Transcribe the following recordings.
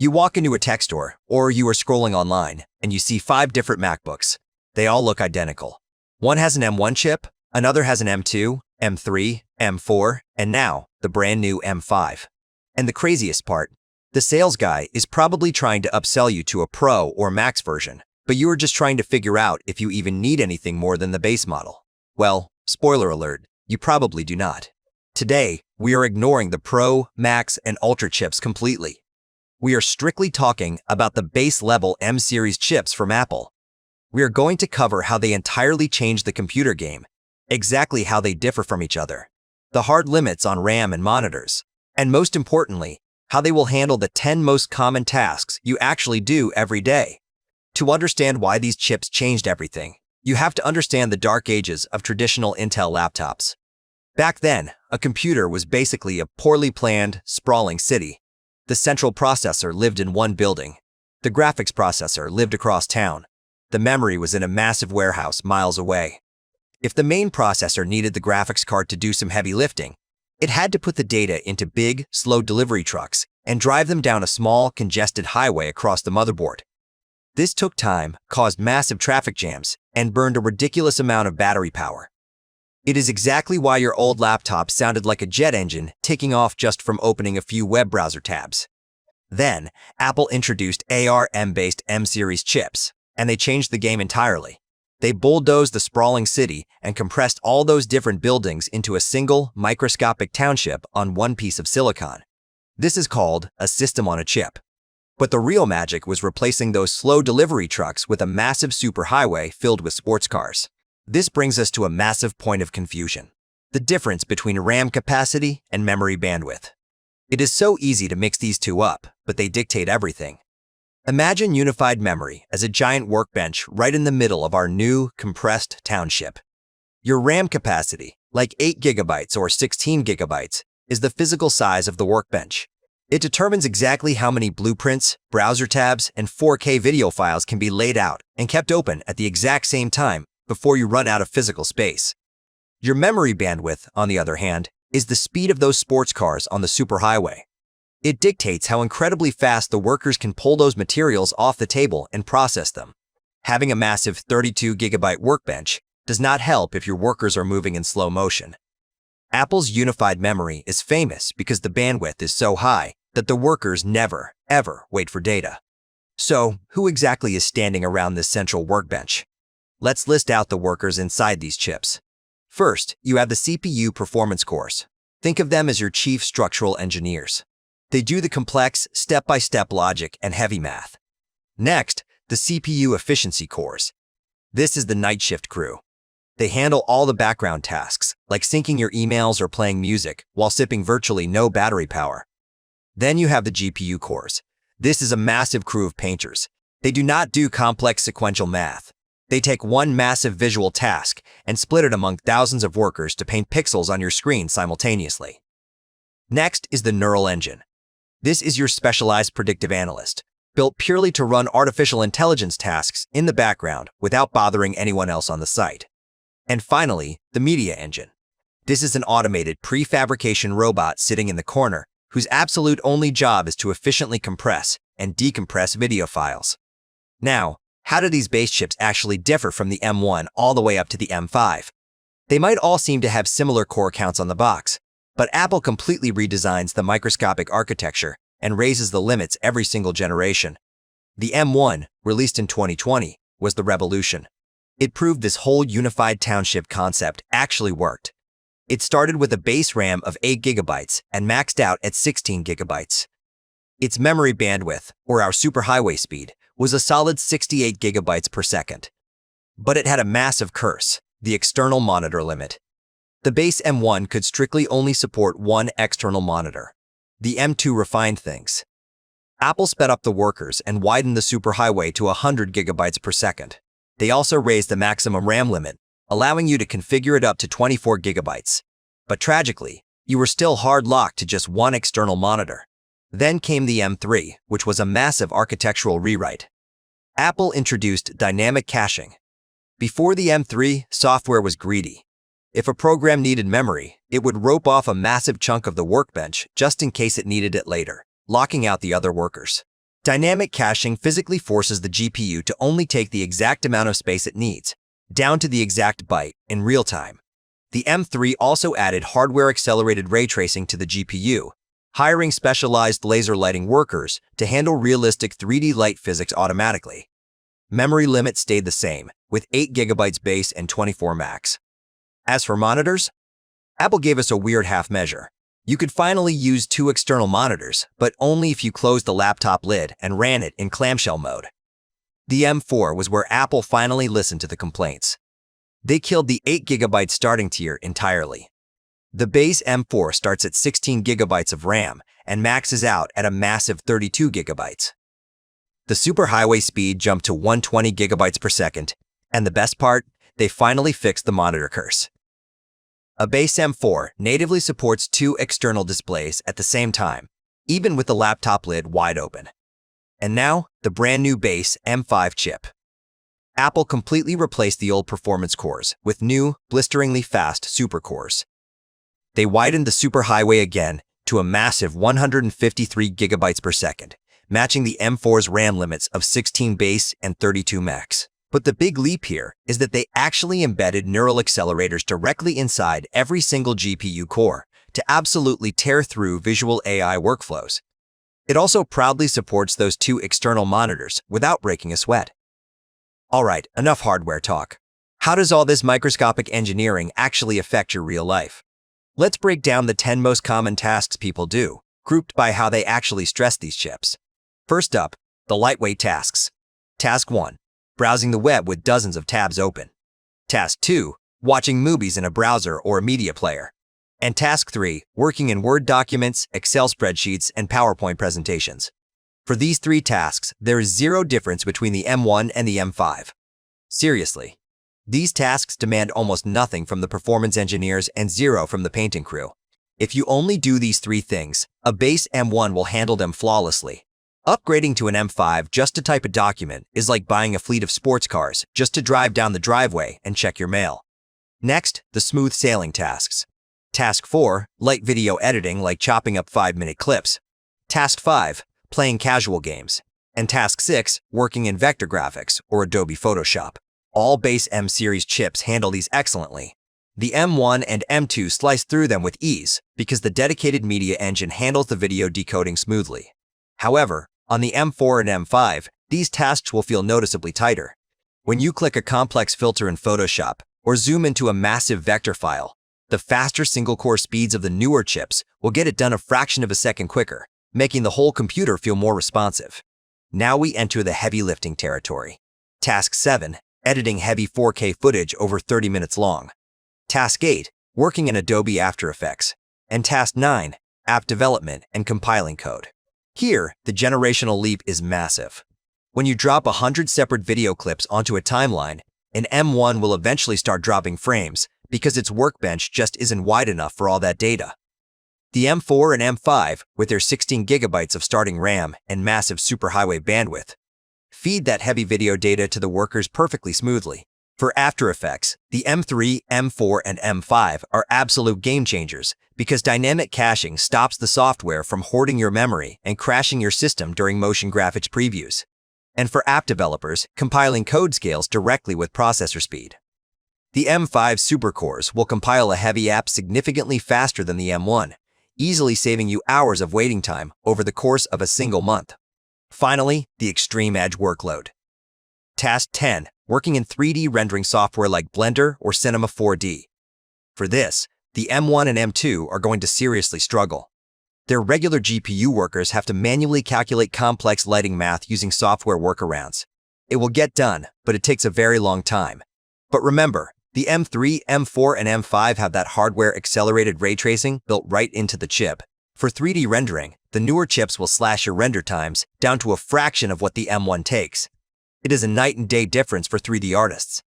You walk into a tech store, or you are scrolling online, and you see 5 different MacBooks. They all look identical. One has an M1 chip, another has an M2, M3, M4, and now the brand new M5. And the craziest part, the sales guy is probably trying to upsell you to a Pro or Max version, but you are just trying to figure out if you even need anything more than the base model. Well, spoiler alert, you probably do not. Today, we are ignoring the Pro, Max, and Ultra chips completely. We are strictly talking about the base-level M-series chips from Apple. We are going to cover how they entirely change the computer game, exactly how they differ from each other, the hard limits on RAM and monitors, and most importantly, how they will handle the 10 most common tasks you actually do every day. To understand why these chips changed everything, you have to understand the dark ages of traditional Intel laptops. Back then, a computer was basically a poorly planned, sprawling city. The central processor lived in one building. The graphics processor lived across town. The memory was in a massive warehouse miles away. If the main processor needed the graphics card to do some heavy lifting, it had to put the data into big, slow delivery trucks and drive them down a small, congested highway across the motherboard. This took time, caused massive traffic jams, and burned a ridiculous amount of battery power. It is exactly why your old laptop sounded like a jet engine taking off just from opening a few web browser tabs. Then, Apple introduced ARM-based M-series chips, and they changed the game entirely. They bulldozed the sprawling city and compressed all those different buildings into a single, microscopic township on one piece of silicon. This is called a system on a chip. But the real magic was replacing those slow delivery trucks with a massive superhighway filled with sports cars. This brings us to a massive point of confusion: the difference between RAM capacity and memory bandwidth. It is so easy to mix these two up, but they dictate everything. Imagine unified memory as a giant workbench right in the middle of our new, compressed township. Your RAM capacity, like 8 GB or 16 GB, is the physical size of the workbench. It determines exactly how many blueprints, browser tabs, and 4K video files can be laid out and kept open at the exact same time before you run out of physical space. Your memory bandwidth, on the other hand, is the speed of those sports cars on the superhighway. It dictates how incredibly fast the workers can pull those materials off the table and process them. Having a massive 32 GB workbench does not help if your workers are moving in slow motion. Apple's unified memory is famous because the bandwidth is so high that the workers never, ever wait for data. So, who exactly is standing around this central workbench? Let's list out the workers inside these chips. First, you have the CPU performance cores. Think of them as your chief structural engineers. They do the complex, step-by-step logic and heavy math. Next, the CPU efficiency cores. This is the night shift crew. They handle all the background tasks, like syncing your emails or playing music, while sipping virtually no battery power. Then you have the GPU cores. This is a massive crew of painters. They do not do complex sequential math. They take one massive visual task and split it among thousands of workers to paint pixels on your screen simultaneously. Next is the neural engine. This is your specialized predictive analyst, built purely to run artificial intelligence tasks in the background without bothering anyone else on the site. And finally, the media engine. This is an automated prefabrication robot sitting in the corner whose absolute only job is to efficiently compress and decompress video files. Now, how do these base chips actually differ from the M1 all the way up to the M5? They might all seem to have similar core counts on the box, but Apple completely redesigns the microscopic architecture and raises the limits every single generation. The M1, released in 2020, was the revolution. It proved this whole unified township concept actually worked. It started with a base RAM of 8 GB and maxed out at 16 GB. Its memory bandwidth, or our superhighway speed, was a solid 68 GB per second. But it had a massive curse: the external monitor limit. The base M1 could strictly only support one external monitor. The M2 refined things. Apple sped up the workers and widened the superhighway to 100 GB per second. They also raised the maximum RAM limit, allowing you to configure it up to 24 GB. But tragically, you were still hard-locked to just one external monitor. Then came the M3, which was a massive architectural rewrite. Apple introduced dynamic caching. Before the M3, software was greedy. If a program needed memory, it would rope off a massive chunk of the workbench just in case it needed it later, locking out the other workers. Dynamic caching physically forces the GPU to only take the exact amount of space it needs, down to the exact byte, in real time. The M3 also added hardware-accelerated ray tracing to the GPU, hiring specialized laser lighting workers to handle realistic 3D light physics automatically. Memory limit stayed the same, with 8 GB base and 24 max. As for monitors, Apple gave us a weird half measure. You could finally use 2 external monitors, but only if you closed the laptop lid and ran it in clamshell mode. The M4 was where Apple finally listened to the complaints. They killed the 8 GB starting tier entirely. The base M4 starts at 16 GB of RAM and maxes out at a massive 32 GB. The superhighway speed jumped to 120 GB per second, and the best part, they finally fixed the monitor curse. A base M4 natively supports 2 external displays at the same time, even with the laptop lid wide open. And now, the brand new base M5 chip. Apple completely replaced the old performance cores with new, blisteringly fast super cores. They widened the superhighway again to a massive 153 GB per second, matching the M4's RAM limits of 16 base and 32 max. But the big leap here is that they actually embedded neural accelerators directly inside every single GPU core to absolutely tear through visual AI workflows. It also proudly supports those 2 external monitors without breaking a sweat. Alright, enough hardware talk. How does all this microscopic engineering actually affect your real life? Let's break down the 10 most common tasks people do, grouped by how they actually stress these chips. First up, the lightweight tasks. Task 1. Browsing the web with dozens of tabs open. Task 2. Watching movies in a browser or a media player. And Task 3. Working in Word documents, Excel spreadsheets, and PowerPoint presentations. For these 3 tasks, there is zero difference between the M1 and the M5. Seriously. These tasks demand almost nothing from the performance engineers and zero from the painting crew. If you only do these 3 things, a base M1 will handle them flawlessly. Upgrading to an M5 just to type a document is like buying a fleet of sports cars just to drive down the driveway and check your mail. Next, the smooth sailing tasks. Task 4, light video editing like chopping up 5-minute clips. Task 5, playing casual games. And Task 6, working in vector graphics or Adobe Photoshop. All base M series chips handle these excellently. The M1 and M2 slice through them with ease because the dedicated media engine handles the video decoding smoothly. However, on the M4 and M5, these tasks will feel noticeably tighter. When you click a complex filter in Photoshop or zoom into a massive vector file, the faster single-core speeds of the newer chips will get it done a fraction of a second quicker, making the whole computer feel more responsive. Now we enter the heavy lifting territory. Task 7, editing heavy 4K footage over 30 minutes long. Task 8, working in Adobe After Effects. And Task 9, app development and compiling code. Here, the generational leap is massive. When you drop 100 separate video clips onto a timeline, an M1 will eventually start dropping frames because its workbench just isn't wide enough for all that data. The M4 and M5, with their 16 GB of starting RAM and massive superhighway bandwidth, feed that heavy video data to the workers perfectly smoothly. For After Effects, the M3, M4, and M5 are absolute game changers because dynamic caching stops the software from hoarding your memory and crashing your system during motion graphics previews. And for app developers, compiling code scales directly with processor speed. The M5 supercores will compile a heavy app significantly faster than the M1, easily saving you hours of waiting time over the course of a single month. Finally, the extreme edge workload. Task 10, working in 3D rendering software like Blender or Cinema 4D. For this, the M1 and M2 are going to seriously struggle. Their regular GPU workers have to manually calculate complex lighting math using software workarounds. It will get done, but it takes a very long time. But remember, the M3, M4, and M5 have that hardware-accelerated ray tracing built right into the chip. For 3D rendering, the newer chips will slash your render times down to a fraction of what the M1 takes. It is a night and day difference for 3D artists.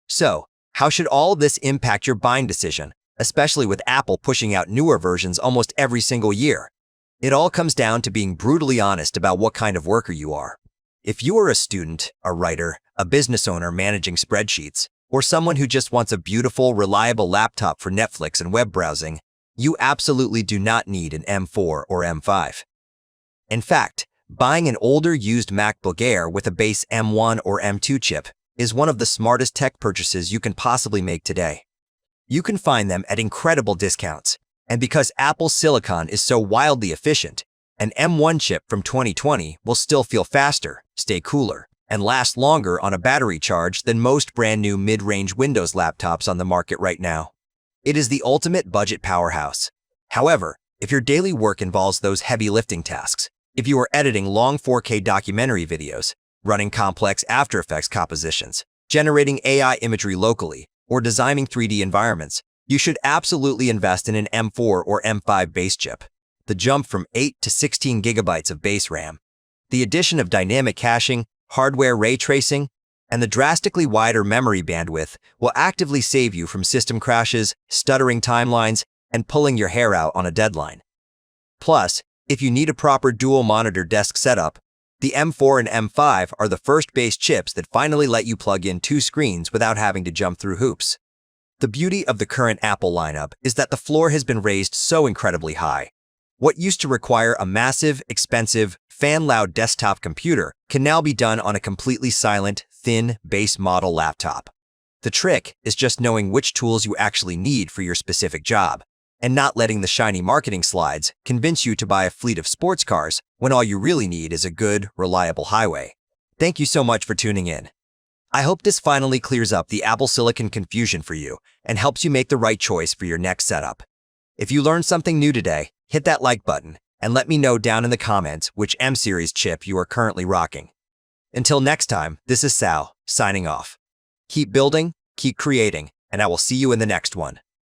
So, how should all this impact your buying decision, especially with Apple pushing out newer versions almost every single year? It all comes down to being brutally honest about what kind of worker you are. If you are a student, a writer, a business owner managing spreadsheets, or someone who just wants a beautiful, reliable laptop for Netflix and web browsing, you absolutely do not need an M4 or M5. In fact, Buying an older used MacBook Air with a base M1 or M2 chip is one of the smartest tech purchases you can possibly make today. You can find them at incredible discounts, and because Apple's silicon is so wildly efficient, an M1 chip from 2020 will still feel faster, stay cooler, and last longer on a battery charge than most brand new mid-range Windows laptops on the market right now. It is the ultimate budget powerhouse. However, if your daily work involves those heavy lifting tasks, if you are editing long 4K documentary videos, running complex After Effects compositions, generating AI imagery locally, or designing 3D environments, you should absolutely invest in an M4 or M5 base chip. The jump from 8 to 16 gigabytes of base RAM, the addition of dynamic caching, hardware ray tracing, and the drastically wider memory bandwidth will actively save you from system crashes, stuttering timelines, and pulling your hair out on a deadline. Plus, if you need a proper dual-monitor desk setup, the M4 and M5 are the first base chips that finally let you plug in two screens without having to jump through hoops. The beauty of the current Apple lineup is that the floor has been raised so incredibly high. What used to require a massive, expensive, fan-loud desktop computer can now be done on a completely silent, thin, base model laptop. The trick is just knowing which tools you actually need for your specific job, and not letting the shiny marketing slides convince you to buy a fleet of sports cars when all you really need is a good, reliable highway. Thank you so much for tuning in. I hope this finally clears up the Apple Silicon confusion for you and helps you make the right choice for your next setup. If you learned something new today, hit that like button and let me know down in the comments which M-series chip you are currently rocking. Until next time, this is Sal, signing off. Keep building, keep creating, and I will see you in the next one.